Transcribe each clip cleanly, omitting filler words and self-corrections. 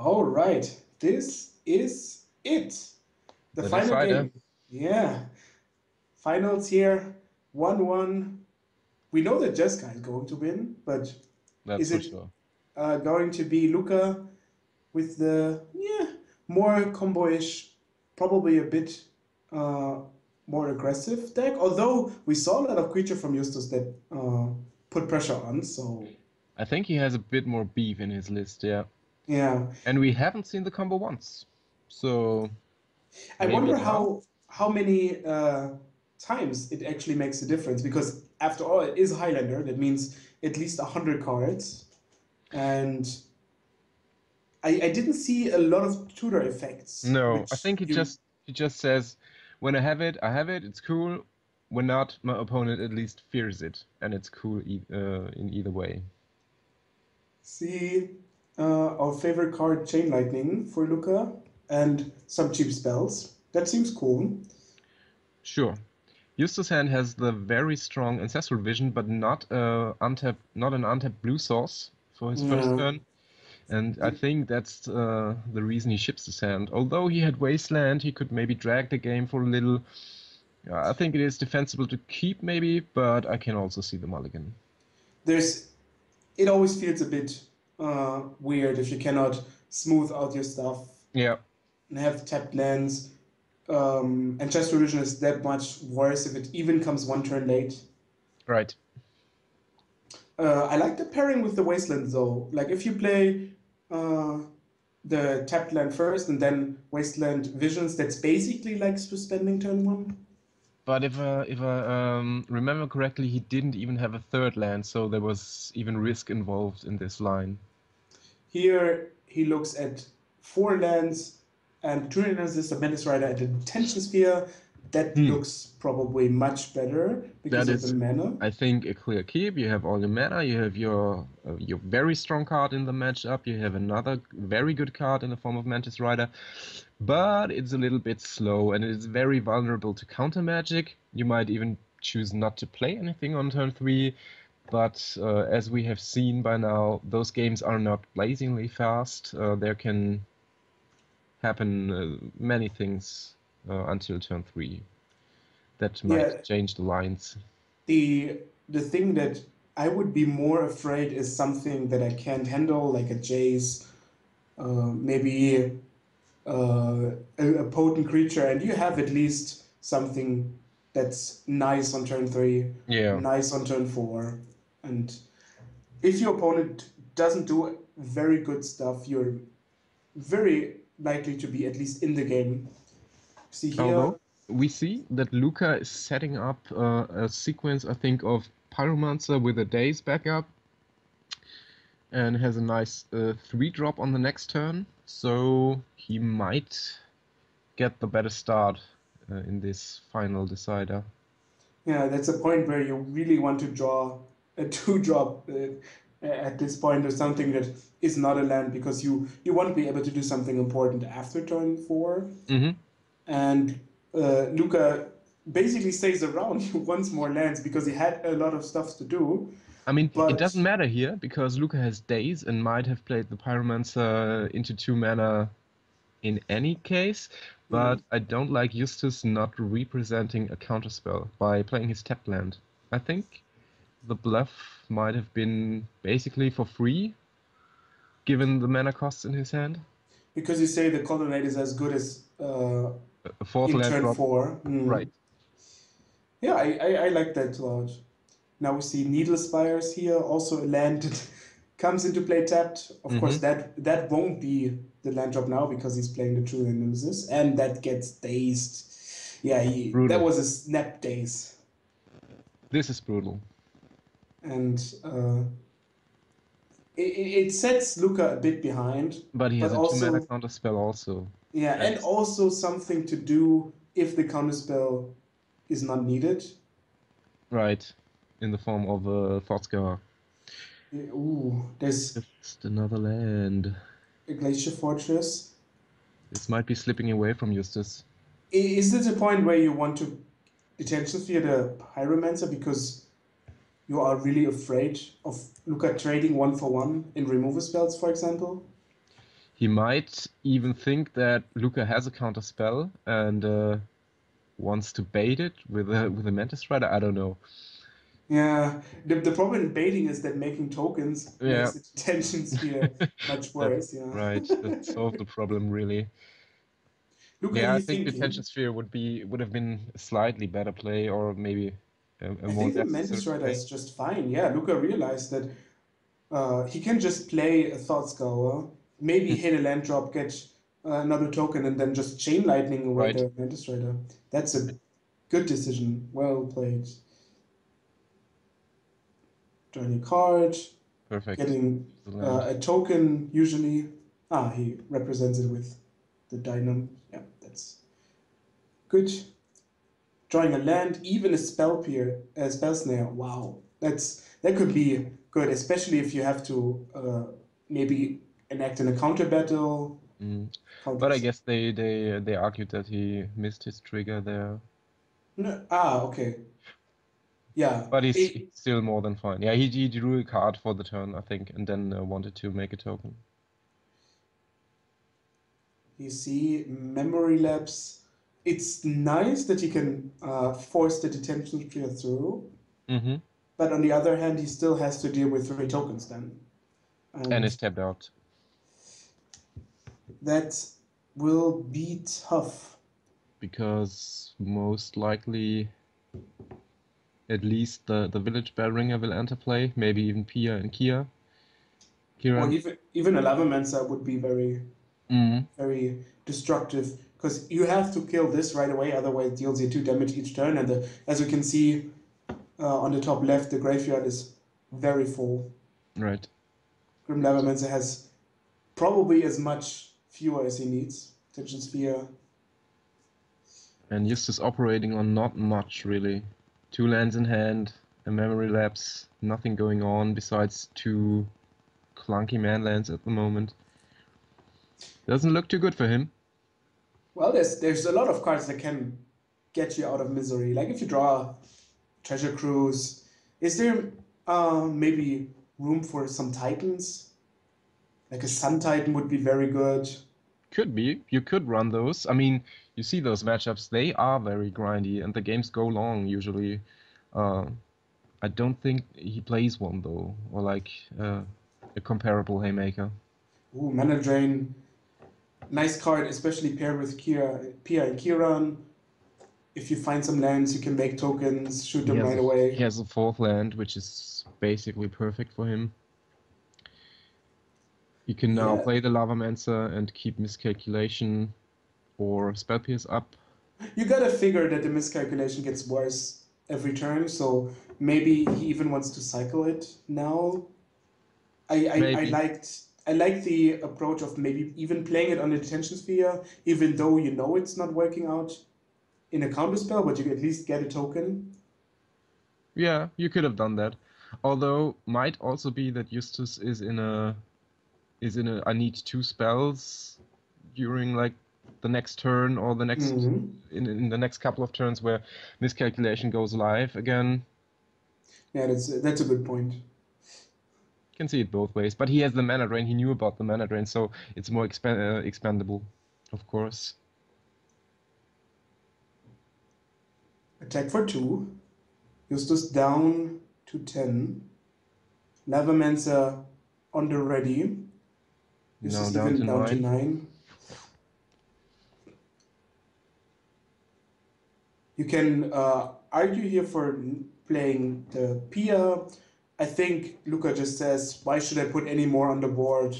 All right, this is it. The The final decider. game. Yeah, finals here. 1-1. We know that Jessica is going to win, but That's is for it sure. going to be Luca with the more combo-ish, probably a bit uh, more aggressive deck? Although we saw a lot of creature from Justus that put pressure on, so I think he has a bit more beef in his list, yeah. yeah. And we haven't seen the combo once. So I maybe wonder now? how many times it actually makes a difference because after all, it is Highlander. That means at least 100 cards, and I didn't see a lot of tutor effects, No, I which think he you just he just says, when I have it, it's cool. When not, my opponent at least fears it, and it's cool in either way. see. Our favorite card, Chain Lightning for Luca, and some cheap spells. That seems cool. Sure. Eustace hand has the very strong ancestral vision, but not an untapped blue source for his first Yeah. turn. And I think that's the reason he ships his hand. Although he had Wasteland, he could maybe drag the game for a little. I think it is defensible to keep, maybe, but I can also see the mulligan. There's it always feels a bit weird if you cannot smooth out your stuff Yeah, and have tapped lands. And chest revision is that much worse if it even comes one turn late. right. I like the pairing with the Wasteland though. Like if you play uh, the tapped land first and then Wasteland Visions, that's basically like suspending turn one. But if I remember correctly, he didn't even have a third land, so there was even risk involved in this line. Here he looks at four lands and two lands is the Menace Rider at the Detention Sphere. That Hmm. looks probably much better because That of the is, mana. I think, a clear keep. You have all your mana. You have your very strong card in the matchup. You have another very good card in the form of Mantis Rider, but it's a little bit slow and it's very vulnerable to counter magic. You might even choose not to play anything on turn three, but as we have seen by now, those games are not blazingly fast. There can happen many things until turn three that might Yeah, change the lines. the thing that I would be more afraid is something that I can't handle, like a Jace, maybe a potent creature, and you have at least something that's nice on turn three, Yeah. nice on turn four, and if your opponent doesn't do very good stuff, you're very likely to be at least in the game. See Although here, we see that Luca is setting up a sequence, I think, of Pyromancer with a Daze backup and has a nice 3 drop on the next turn. So he might get the better start in this final decider. yeah, that's a point where you really want to draw a two drop at this point or something that is not a land because you want to be able to do something important after turn four. Hmm. And Luca basically stays around once more lands because he had a lot of stuff to do. I mean, it But doesn't matter here because Luca has Daze and might have played the Pyromancer into 2 mana in any case, but mm, I don't like Eustace not representing a counterspell by playing his tapped land. I think the bluff might have been basically for free, given the mana costs in his hand. because you say the colonnade is as good as A fourth in land turn drop, four. right? Yeah, I like that thought. Now we see Needle Spires here, also a land that comes into play tapped. Of course, Hmm. that won't be the land drop now because he's playing the True Nemesis, and that gets dazed. Yeah, that Brutal. was a snap daze. This is brutal. And it sets Luca a bit behind, But he but has a 2 mana also counterspell also. yeah, And and also something to do if the counterspell is not needed. right, in the form of a Thoughtscour. Ooh, there's Just another land. a Glacier Fortress. This might be slipping away from Eustace. Is it a point where you want to detention fear the Pyromancer because you are really afraid of Luca trading one for one in removal spells, for example? He might even think that Luca has a counter spell and wants to bait it with a Mantis Rider. I don't know. Yeah, the problem in baiting is that making tokens Yeah, makes the detention sphere much that's worse, yeah. right. That solved the problem really. Luke, are Yeah, I you think Detention thinking? Sphere would have been a slightly better play, or maybe a I more think the necessary Mantis Rider play. is just fine. Yeah, Luca realized that he can just play a Thought Scour, maybe Hmm, hit a land drop, get another token, and then just chain lightning away right, the Mantis Rider. That's a good decision. Well played. Drawing a card, perfect. getting The land. a token usually. Ah, he represents it with the dynam. Yeah, that's good. Drawing a land, even a spell snare. Wow, that could be good, especially if you have to maybe enact in a counter battle. Mm. But I Counters. guess they argued that he missed his trigger there. No, okay. Yeah. But he's still more than fine. Yeah, he drew a card for the turn, I think, and then wanted to make a token. You see, memory lapse. It's nice that you can force the detention trigger through, Mm-hmm. but on the other hand, he still has to deal with 3 tokens then. And And is tapped out. that will be tough. Because most likely at least the village bell ringer will enter play, maybe even Pia and Or Kiran. even a Lavamancer would be very, Mm. very destructive. Because you have to kill this right away, otherwise it deals you 2 damage each turn. And as you can see on the top left, the graveyard is very full. Right. Grim Lavamancer has probably as much fewer as he needs. Tension Sphere. And Justus operating on not much really. 2 lands in hand, a memory lapse, nothing going on besides 2 clunky man lands at the moment. Doesn't look too good for him. Well, there's a lot of cards that can get you out of misery. Like if you draw Treasure Cruise, is there maybe room for some Titans? Like a Sun Titan would be very good. Could be. You could run those. I mean, you see those matchups, they are very grindy and the games go long usually. Uh, I don't think he plays one though, or like a comparable Haymaker. Ooh, Mana Drain. Nice card, especially paired with Pia and Kiran. If you find some lands, you can make tokens, shoot them right He away. has a 4th land, which is basically perfect for him. He can now Yeah, play the Lavamancer and keep Miscalculation or Spell Pierce up. you gotta figure that the miscalculation gets worse every turn, so maybe he even wants to cycle it now. Maybe. I liked the approach of maybe even playing it on the detention sphere, even though you know it's not working out in a counter spell, but you at least get a token. Yeah, you could have done that. Although might also be that Justus is in a I need 2 spells during like the next turn or the next Hmm. in the next couple of turns where Miscalculation goes live again. Yeah, that's a good point. Can see it both ways, but he has the mana drain. He knew about the mana drain, so it's more expandable, of course. Attack for 2. Justus down to 10. Lavamancer on the ready. Now Justus down to even down to 9. 9. You can argue here for playing the Pia. I think Luca just says, why should I put any more on the board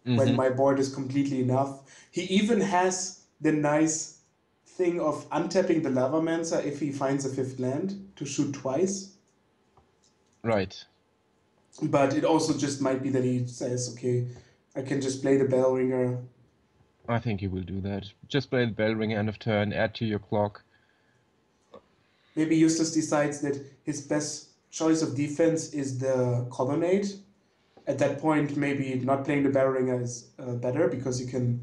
when Mm-hmm. my board is completely enough? He even has the nice thing of untapping the Lavamancer if he finds a 5th land to shoot twice. Right. But it also just might be that he says, okay, I can just play the bell ringer. I think he will do that. Just play the bell ring end of turn, add to your clock. Maybe Eustace decides that his best choice of defense is the colonnade. At that point, maybe not playing the bell ringer is better because you can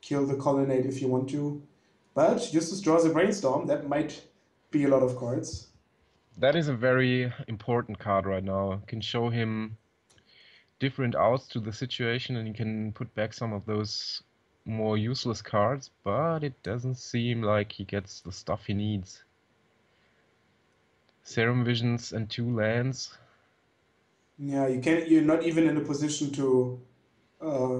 kill the colonnade if you want to. But Eustace draws a brainstorm. That might be a lot of cards. That is a very important card right now. Can show him different outs to the situation, and you can put back some of those more useless cards, but it doesn't seem like he gets the stuff he needs. Serum Visions and 2 lands. Yeah, you're not even in a position to uh,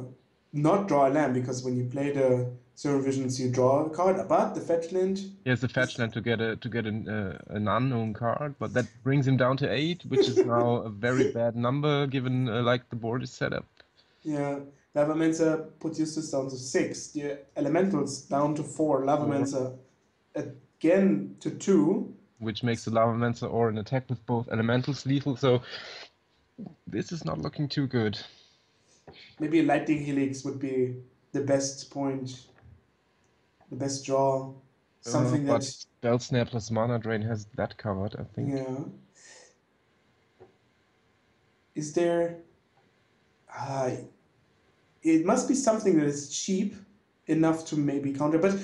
not draw a land because when you play the Zero Visions, you draw a card. But the fetch land He has the fetch is, land to get an unknown card, but that brings him down to 8, which is now a very bad number given like the board is set up. yeah, Lavamancer puts Eustace down to 6. The Elementals down to 4. Or Lavamancer again to 2. which makes the Lavamancer or an attack with both elementals lethal. So this is not looking too good. Maybe a Lightning Helix would be the best point, the best draw. Something But that, Spell Snap plus Mana Drain has that covered, I think. yeah. Is there. It must be something that is cheap enough to maybe counter, but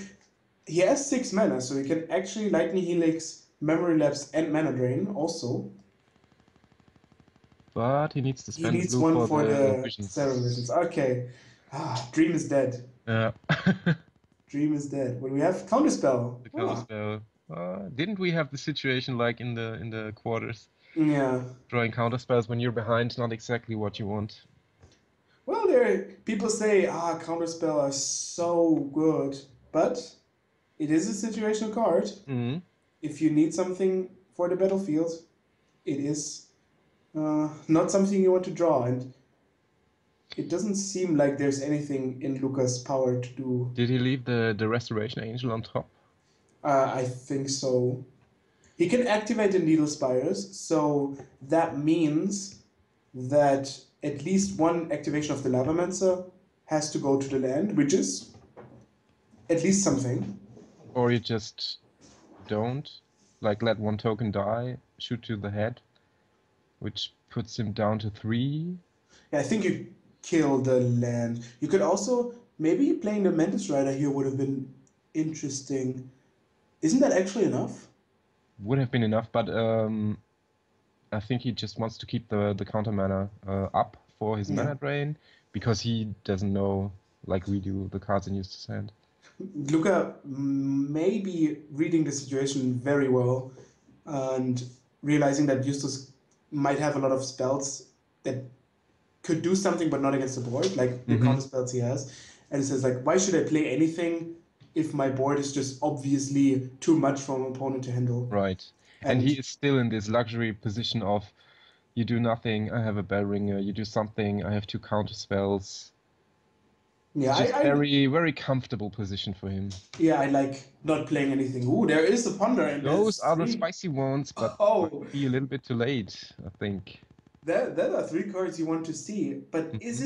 he has 6 mana, so he can actually Lightning Helix, Memory Lapse, and Mana Drain also. But he needs to He spend needs blue one for for the the visions. Seven Visions. Okay. Dream is dead. Yeah. Dream is dead. What do we have? Counterspell. The counterspell. Didn't we have the situation like in the quarters? Yeah. Drawing counterspells when you're behind, not exactly what you want. Well, people say, Counterspell are so good, but it is a situational card. Mm-hmm. If you need something for the battlefield, it is not something you want to draw, and it doesn't seem like there's anything in Luca's power to do. Did he leave the Restoration Angel on top? I think so. He can activate the Needle Spires, so that means that at least one activation of the Lavamancer has to go to the land, which is at least something. Or you just don't? Like let one token die, shoot to the head, which puts him down to 3. Yeah, I think you kill the land. You could also, maybe playing the Mantis Rider here would have been interesting. Isn't that actually enough? Would have been enough, but I think he just wants to keep the counter mana up for his mana drain, because he doesn't know, like we do, the cards in Eustace's hand. Luca may be reading the situation very well and realizing that Eustace might have a lot of spells that could do something but not against the board, like the counter spells he has. And he says, like, why should I play anything if my board is just obviously too much for an opponent to handle? Right. And he is still in this luxury position of, you do nothing, I have a bell ringer, you do something, I have 2 counter spells. Yeah, just very, very comfortable position for him. Yeah, I like not playing anything. Ooh, there is a ponder. And those are the spicy ones, but might be a little bit too late, I think. There are 3 cards you want to see, but is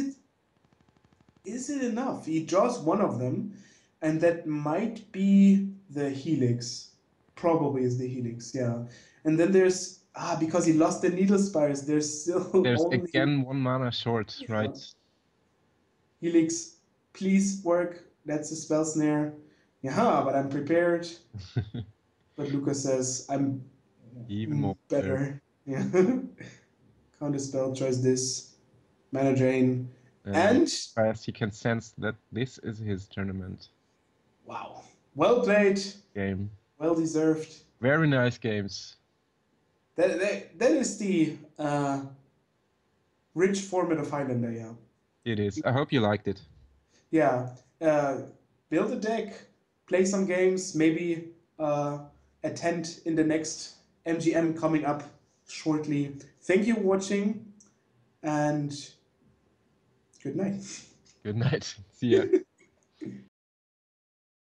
it enough? He draws one of them, and that might be the Helix. Probably is the Helix, yeah. And then there's because he lost the Needle Spires, there's only again 1 mana short, right? Helix, please work. That's a spell snare. Yeah, but I'm prepared. But Luca says I'm even more better. Yeah. Counterspell, choice this, mana drain, and fast he can sense that this is his tournament. Wow, well played. Game. Well deserved. Very nice games. That is the rich format of Highlander, yeah. It is. I hope you liked it. Yeah. Build a deck, play some games, maybe attend in the next MGM coming up shortly. Thank you for watching, and good night. Good night. See ya.